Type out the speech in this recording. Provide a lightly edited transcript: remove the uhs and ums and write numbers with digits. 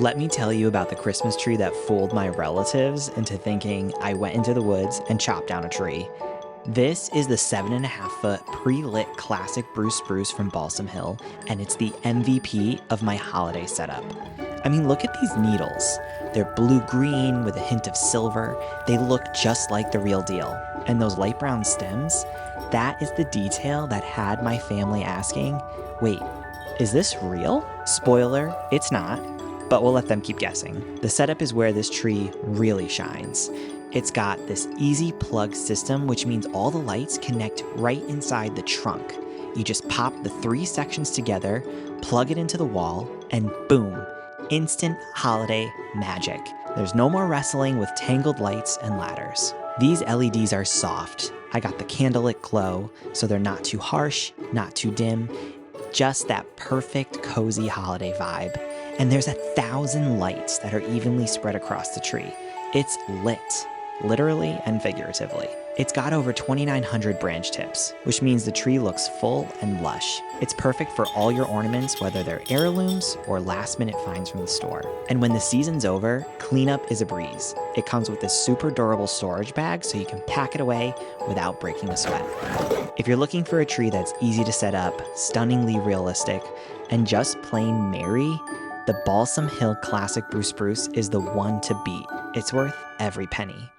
Let me tell you about the Christmas tree that fooled my relatives into thinking I went into the woods and chopped down a tree. This is the 7.5-foot pre-lit classic Blue Spruce from Balsam Hill, and it's the MVP of my holiday setup. I mean, look at these needles. They're blue-green with a hint of silver. They look just like the real deal. And those light brown stems, that is the detail that had my family asking, wait, is this real? Spoiler, it's not, but we'll let them keep guessing. The setup is where this tree really shines. It's got this easy plug system, which means all the lights connect right inside the trunk. You just pop the 3 sections together, plug it into the wall, and boom, instant holiday magic. There's no more wrestling with tangled lights and ladders. These LEDs are soft. I got the candlelit glow, so they're not too harsh, not too dim, just that perfect cozy holiday vibe. And there's 1,000 lights that are evenly spread across the tree. It's lit, literally and figuratively. It's got over 2,900 branch tips, which means the tree looks full and lush. It's perfect for all your ornaments, whether they're heirlooms or last-minute finds from the store. And when the season's over, cleanup is a breeze. It comes with this super durable storage bag so you can pack it away without breaking a sweat. If you're looking for a tree that's easy to set up, stunningly realistic, and just plain merry, the Balsam Hill Classic Blue Spruce is the one to beat. It's worth every penny.